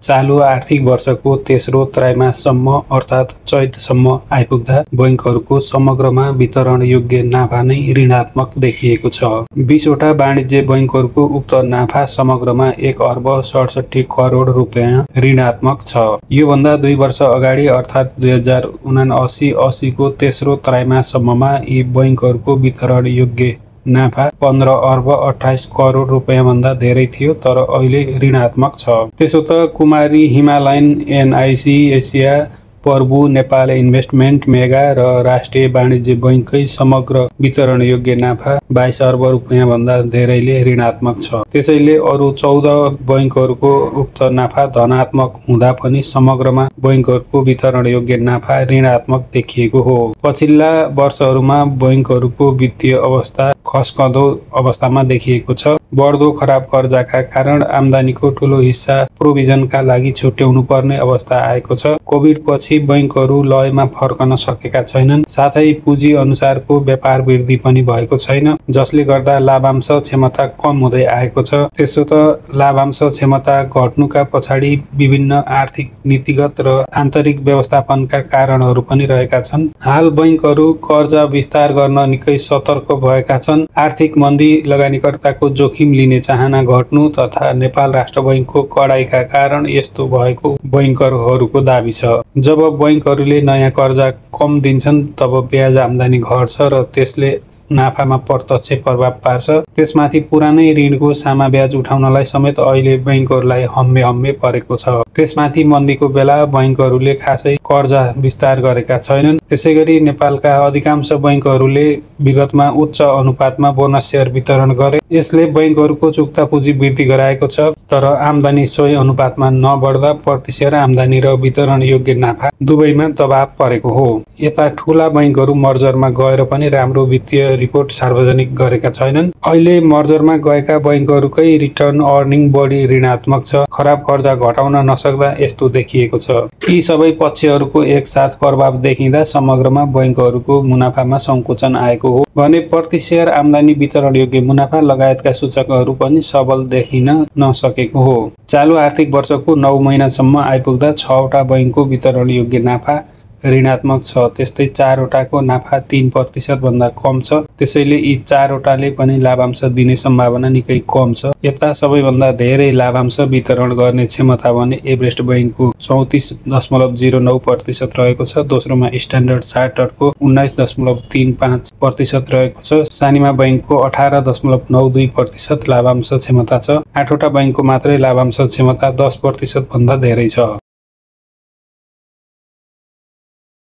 चालू आर्थिक वर्षको तेस्रो त्रैमाससम्म अर्थात् चैतसम्म आइपुग्दा बैंकहरूको समग्रमा वितरण योग्य नाफा नै ऋणात्मक देखिएको छ। 20 वटा वाणिज्य बैंकहरूको उक्त नाफा समग्रमा 1 अर्ब 67 करोड रुपैयाँ ऋणात्मक छ। योभन्दा 2 वर्ष अगाडि अर्थात् 2079-80 को तेस्रो त्रैमाससम्ममा यी बैंकहरूको वितरण योग्य नाफा 15 अर्ब 28 करोड रुपैयाँ भन्दा धेरै थियो, तर अहिले ऋणात्मक छ। त्यसो त कुमारी हिमालयन, एनआइसी एसिया, प्रभु नेपाल इन्भेस्टमेन्ट, मेगा र राष्ट्रिय वाणिज्य बैंककै समग्र वितरण योग्य नाफा 22 अर्ब रुपैयाँ भन्दा धेरैले ऋणात्मक छ। त्यसैले अरु 14 बैंकहरूको उक्त नाफा धनात्मक हुँदा पनि समग्रमा बैंकहरूको वितरण योग्य नाफा ऋणात्मक देखिएको हो। पछिल्ला वर्षहरूमा बैंकहरूको वित्तीय अवस्था खस्कँदो अवस्थामा देखिएको छ। बढ्दो खराब कर्जाका कारण आम्दानीको ठूलो हिस्सा प्रोभिजनका लागि छुट्याउनु पर्ने अवस्था आएको छ। कोभिड पछि बैंकहरू लयमा फर्कन सकेका छैनन्, साथै पुँजी अनुसारको व्यापार वृद्धि पनि भएको छैन, जसले गर्दा लाभांश क्षमता कम हुँदै आएको छ। त्यसो त लाभांश क्षमता घट्नुका पछाडि विभिन्न आर्थिक, नीतिगत र आन्तरिक व्यवस्थापनका कारणहरू पनि रहेका छन्। हाल बैंकहरू कर्जा विस्तार गर्न निकै सतर्क भएका छन्। आर्थिक मन्दी, लगानीकर्ताको जोखिम लिने चाहना घट्नु तथा नेपाल राष्ट्र बैंकको कडाइका कारण यस्तो भएको बैंकरहरूको दाबी छ। जब बैंकहरूले नयाँ कर्जा कम दिन्छन् तब ब्याज आम्दानी घट्छ र त्यसले नाफामा प्रत्यक्ष प्रभाव पार्छ। त्यसमाथि पुरानै ऋणको सामा ब्याज उठाउनलाई समेत अहिले बैंकहरूलाई हम्मे परेको छ। त्यसमाथि मन्दीको बेला बैंकहरूले खासै कर्जा विस्तार गरेका छैनन्। त्यसैगरी नेपालका अधिकांश बैंकहरूले विगतमा उच्च अनुपातमा बोनस सेयर वितरण गरे। यसले बैंकहरूको चुक्ता पुँजी वृद्धि गराएको छ, तर आम्दानी सोही अनुपातमा नबढ्दा प्रति सेयर आम्दानी र वितरण योग्य नाफा दुवैमा दबाव परेको हो। यता ठूला बैंकहरू मर्जरमा गएर पनि राम्रो वित्तीय रिपोर्ट सार्वजनिक गरेका छैनन्। अहिले मर्जरमा गएका बैंकहरूकै रिटर्न अर्निङ बढी ऋणात्मक छ। खराब कर्जा घटाउन नसक्दा यस्तो देखिएको छ। यी सबै पक्षहरूको एकसाथ प्रभाव देखिँदा समग्रमा बैंकहरूको मुनाफामा संकुचन आएको हो भने प्रति सेयर आम्दानी, वितरण योग्य मुनाफा लगायतका सूचकहरू पनि सबल देखिन नसकेको हो। चालू आर्थिक वर्षको 9 महिनासम्म आइपुग्दा 6 वटा बैंकको वितरण योग्य नाफा ऋणात्मक छ। त्यस्तै 4 वटाको नाफा 3% भन्दा कम छ। त्यसैले यी 4 वटाले पनि लाभांश दिने सम्भावना निकै कम छ। यता सबैभन्दा धेरै लाभांश वितरण गर्ने क्षमता भने एभरेस्ट बैंकको 34.09% रहेको छ। दोस्रोमा स्ट्यान्डर्ड चार्टर्डको 19.35% रहेको छ। सानिमा बैंकको 18.92% लाभांश क्षमता छ। 8 वटा बैंकको मात्रै लाभांश क्षमता 10% भन्दा धेरै छ।